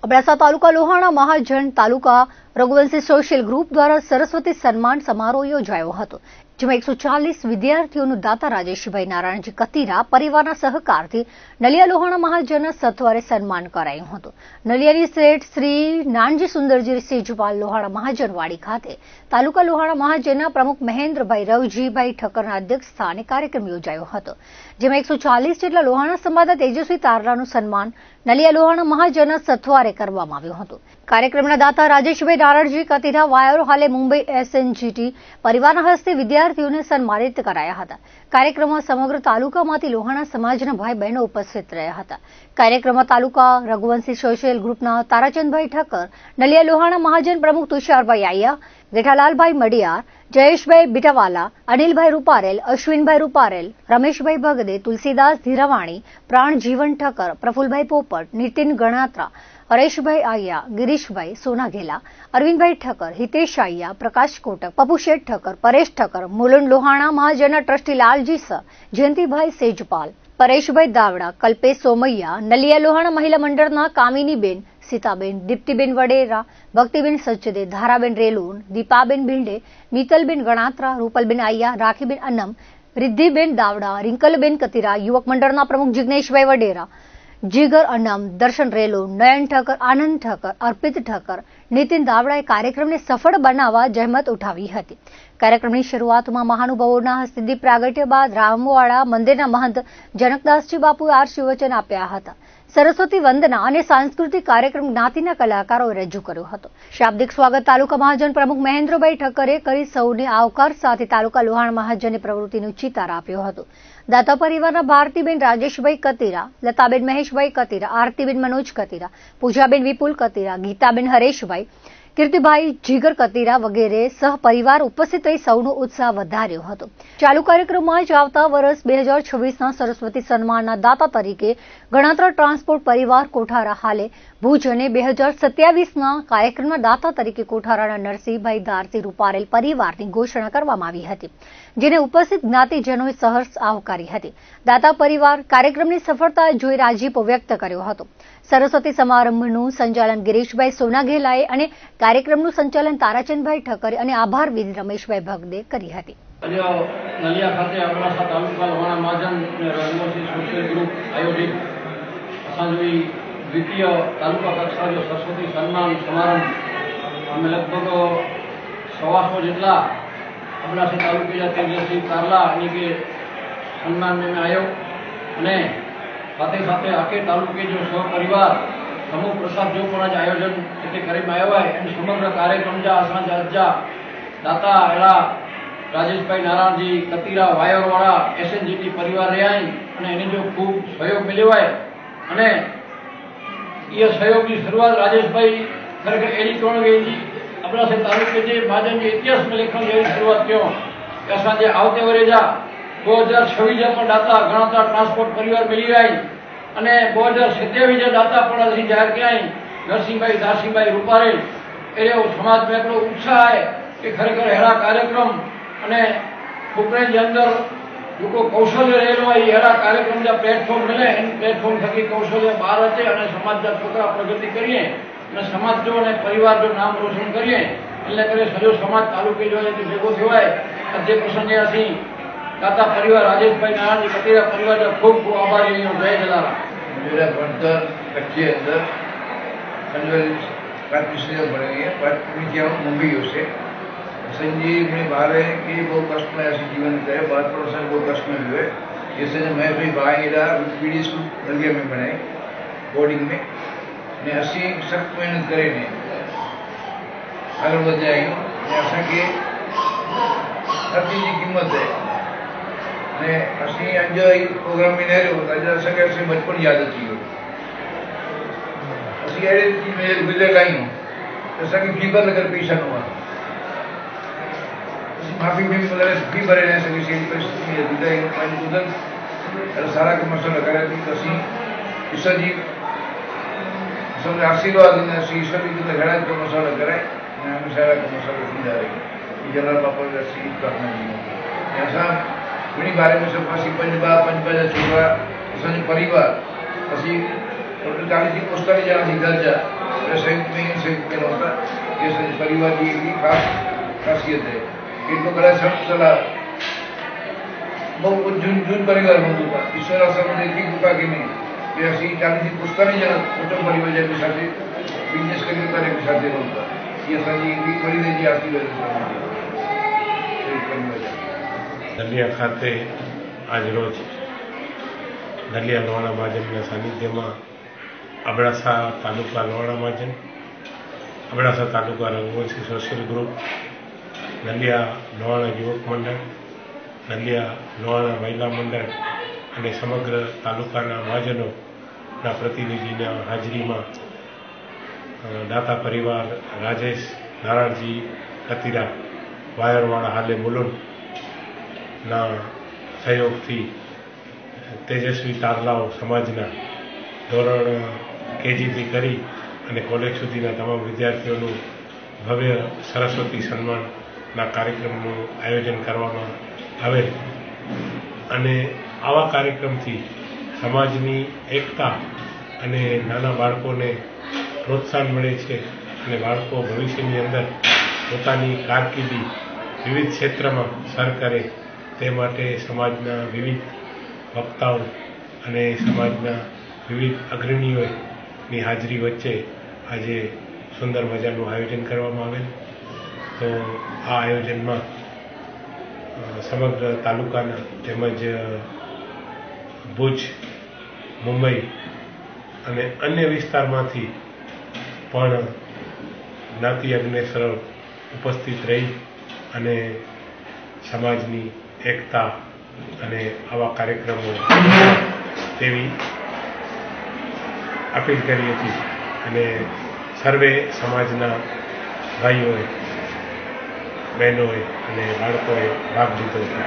અબડાસા તાલુકા લોહાણા મહાજન તાલુકા Raghuvanshi social group દ્વારા સરસ્વતી સન્માન સમારોહ યોજાયો હતો, જેમાં 140 વિદ્યાર્થીઓનું દાતા રાજેશભાઈ નારાયણજી કતીરા પરિવારના સહકારથી નલિયા લોહાણા મહાજનના સત્વરે સન્માન કરાયું હતું. નલિયાની શેઠ શ્રી નાનજી સુંદરજી સેજપાલ લોહાણા મહાજનવાડી ખાતે તાલુકા લોહાણા મહાજનના પ્રમુખ મહેન્દ્રભાઈ રવજીભાઈ ઠક્કરના અધ્યક્ષ સ્થાને કાર્યક્રમ યોજાયો હતો, જેમાં 140 જેટલા લોહાણા સમાજના તેજસ્વી તારલાનું સન્માન નલિયા લોહાણા મહાજનના સત્વરે કરવામાં આવ્યું હતું. કાર્યક્રમના દાતા રાજેશભાઈ નારાયણજી કતીરા વાયરો હાલે મુંબઈ SNGT પરિવારના હસ્તે વિદ્યાર્થીઓને સન્માનિત કરાયા હતા. કાર્યક્રમમાં સમગ્ર તાલુકામાંથી લોહાણા સમાજના ભાઈ બહેનો ઉપસ્થિત રહ્યા હતા. કાર્યક્રમમાં તાલુકા રઘુવંશી સોશિયલ ગ્રુપના તારાચંદભાઈ ઠક્કર, નલિયા લોહાણા મહાજન પ્રમુખ તુષારભાઈ આયા, જેઠાલાલભાઈ મડિયાર, જયેશભાઈ બીટાવાલા, અનિલભાઈ રૂપારેલ, અશ્વિનભાઈ રૂપારેલ, રમેશભાઈ ભગદે, તુલસીદાસ ધીરાવાણી, પ્રાણ જીવન ઠક્કર, પ્રફુલભાઈ પોપટ, નીતિન ગણાત્રા, હરેશભાઈ આયા, ગિરીશભાઈ સોનાઘેલા, અરવિંદભાઈ ઠક્કર, હિતેશ આયા, પ્રકાશ કોટક, પપુશેઠ ઠક્કર, પરેશ ઠક્કર, મુલુંડ લોહાણા મહાજનના ટ્રસ્ટી લાલજી સ, જયંતિભાઈ સેજપાલ, પરેશભાઈ દાવડા, કલ્પેશ સોમૈયા, નલિયા લોહાણા મહિલા મંડળના કામિનીબેન, સીતાબેન, દીપ્તિબેન વડેરા, ભક્તિબેન સચદે, ધારાબેન રેલુન, દીપાબેન ભીંડે, મિતલબેન ગણાત્રા, રૂપલબેન આયા, રાખીબેન અનમ, રિદ્ધિબેન દાવડા, રિંકલબેન કતીરા, યુવક મંડળના પ્રમુખ જિગ્નેશભાઈ વડેરા, જીગર અનમ, દર્શન રેલો, નયન ઠક્કર, આનંદ ઠક્કર, અર્પિત ઠક્કર, નીતિન દાવડાએ કાર્યક્રમને સફળ બનાવવા જહેમત ઉઠાવી હતી. કાર્યક્રમની શરૂઆતમાં મહાનુભાવોના હસ્તે દીપ પ્રાગટ્ય બાદ રામવાડા મંદિરના મહંત જનકદાસજી બાપુએ આશીર્વચન આપ્યા હતા. સરસ્વતી વંદના અને સાંસ્કૃતિક કાર્યક્રમ જ્ઞાતિના કલાકારોએ રજૂ કર્યો હતો. શાબ્દિક સ્વાગત તાલુકા મહાજન પ્રમુખ મહેન્દ્રભાઈ ઠક્કરે કરી સૌને આવકાર સાથે તાલુકા લોહાણા મહાજનની પ્રવૃત્તિનું ચિતાર આપ્યો હતો. દાતા પરિવારના ભારતીબેન રાજેશભાઈ કતીરા, લતાબેન મહેશભાઈ કતીરા, આરતીબેન મનોજ કતીરા, પૂજાબેન વિપુલ કતીરા, ગીતાબેન હરેશભાઈ, કીર્તિભાઈ જીગર કતીરા વગેરે સહપરિવાર ઉપસ્થિત રહી સૌનો ઉત્સાહ વધાર્યો હતો. ચાલુ કાર્યક્રમમાં જ આવતા વર્ષ 2026ના સરસ્વતી સન્માનના દાતા તરીકે ગણાત્રા ટ્રાન્સપોર્ટ પરિવાર કોઠારા હાલે ભુજ અને 2027ના કાર્યક્રમના દાતા તરીકે કોઠારાના નરસિંહભાઈ ધારસી રૂપારેલ પરિવારની ઘોષણા કરવામાં આવી હતી, જેને ઉપસ્થિત જ્ઞાતિજનોએ સહર્ષ આવકારી હતી. દાતા પરિવાર કાર્યક્રમની સફળતા જોઈ રાજીપો વ્યક્ત કર્યો હતો. સરસ્વતી સમારંભનું સંચાલન ગિરીશભાઈ સોનાઘેલાએ અને કાર્યક્રમનું સંચાલન તારાચંદભાઈ ઠક્કરે અને આભાર વિધિ રમેશભાઈ ભગદે કરી હતી. નલિયા ખાતે અબડાસા તાલુકા લોહાણા મહાજન રઘુવંશી સોશિયલ ગ્રુપ આયોજિત અસાંજવી દ્વિતીય તાલુકા કક્ષાનો સરસ્વતી સન્માન સમારંભ અમે લગભગ 125 જેટલા અબડાસા તાલુકા તેજસ્વી તારલા અને કે સન્માન में આવ્યો અને સાથે સાથે આખે તાલુકે જો સહપરિવાર સમૂહ પ્રસાદ જો પણ આયોજન એટલે કરવામાં આવ્યા હોય અને સમગ્ર કાર્યક્રમ જા અસાંજ અज्जा દાતા એલા રાજેશભાઈ નારાયણજી કતીરા વાયરવાળા SNGT પરિવાર રહ્યા અને એને જો ખૂબ સહયોગ મળ્યો હોય અને એ સહયોગની શરૂઆત રાજેશભાઈ ખરેખર એની કોણ ગઈ અબડાસા તાલુકે જે મહાજનના ઇતિહાસમાં લેખન એવી શરૂઆત થયો કે અસાંજે આવતે વરેજા 2026 પણ દાતા ગણાતા ટ્રાન્સપોર્ટ પરિવાર મળી આવી અને 2027 દાતા પણ ਅਸੀਂ જાહેર કર્યા નરસિંહભાઈ દાસીભાઈ રૂપારેલ એ સમાજમાં એટલો ઉત્સાહ છે કે ખરેખર એના કાર્યક્રમ અને ઉપરાંત અંદર લોકો કૌશલ્ય રહેલું હોય એના કાર્યક્રમ જે પ્લેટફોર્મ મળે એ પ્લેટફોર્મ થકી કૌશલ્ય બહાર હશે અને સમાજના છોકરા પ્રગતિ કરીએ અને સમાજ જો અને પરિવાર જો નામ રોશન કરીએ એટલે કરે સજો સમાજ તાલુકે જો ભેગો થવાય જે પ્રસંગે ਅਸੀਂ दाता परिवार राजेशभाई नारायण कतीरा परिवार का खूब खूब आभारी हूँ. जय जलाराम. मेरा भणतर कच्चे अंदर पिछले बने हैं पर क्या मुंबई से संजीव में बारे कि वो कष्ट में ऐसे जीवन करे बात प्रोसेस वो कष्ट में हुए जैसे मैं भी बाहर पीडी स्कूल नलिया में बनाए बोर्डिंग में ने असी सख्त मेहनत करे ने आगे बढ़ जाएंगे ऐसा कि हर चीज की कीमत है ने असी अंज प्रोग्राम में नहीं होता जैसा सके असी बचपन याद थी हो असी ऐसे चीज में गुजर लाई हूँ जैसा कि फी भर अगर पैसा न हुआ माफी भी मतलब फी भरे नहीं सके सीधी परिस्थिति में विदाई पानी उधर अरे सारा का मसला करे तो असी ईश्वर जी सब आशीर्वाद ने असी ईश्वर जी के घड़ा तो मसला करे ने हम सारा का मसला सीधा रही जनरल पापा का सी करना नहीं ऐसा घनी बारे में सब पासी पंजबा छोकरा परिवार पी 40 થી 45 જણા દરજા संयुक्त में संयुक्त में होता ये परिवार की एक खास खासियत है એટલો બધા સલા બહુ જૂન પરિવાર બનતું હતા ઈશ્વર આશ્રમ એટલી કૃપા કે નહીં કે અસી ચાલીથી પુસ્તકની જણા કુટુંબ પરિવાર જેની સાથે બિઝનેસ કરી એની સાથે રહતા એ અસાજી એટલી કરીને જે આશીર્વાદ નલિયા ખાતે આજરોજ નલિયા લોહાણા મહાજનના સાનિધ્યમાં અબડાસા તાલુકા લોહાણા મહાજન, અબડાસા તાલુકા રઘુવંશી સોશિયલ ગ્રુપ, નલિયા લોહાણા યુવક મંડળ, નલિયા લોહાણા મહિલા મંડળ અને સમગ્ર તાલુકાના મહાજનોના પ્રતિનિધિના હાજરીમાં દાતા પરિવાર રાજેશ નારાયણજી કતીરા વાયરવાળા હાલે મુલુંડના સહયોગથી તેજસ્વી તારલાઓ સમાજના ધોરણ કેજીથી કરી અને કોલેજ સુધીના તમામ વિદ્યાર્થીઓનું ભવ્ય સરસ્વતી સન્માનના કાર્યક્રમનું આયોજન કરવામાં આવેલ અને આવા કાર્યક્રમથી સમાજની એકતા અને નાના બાળકોને પ્રોત્સાહન મળે છે અને બાળકો ભવિષ્યની અંદર પોતાની કારકિર્દી વિવિધ ક્ષેત્રમાં સર કરે તે માટે સમાજના વિવિધ વક્તાઓ અને સમાજના વિવિધ અગ્રણીઓની હાજરી વચ્ચે આજે સુંદર મજાનું આયોજન કરવામાં આવેલ. તો આ આયોજનમાં સમગ્ર તાલુકાના તેમજ ભુજ, મુંબઈ અને અન્ય વિસ્તારમાંથી પણ જ્ઞાતિ અગ્નેસરો ઉપસ્થિત રહી અને સમાજની એકતા અને આવા કાર્યક્રમો તેવી અપીલ કરી હતી અને સર્વે સમાજના ભાઈઓએ, બહેનોએ અને બાળકોએ ભાગ લીધો હતો.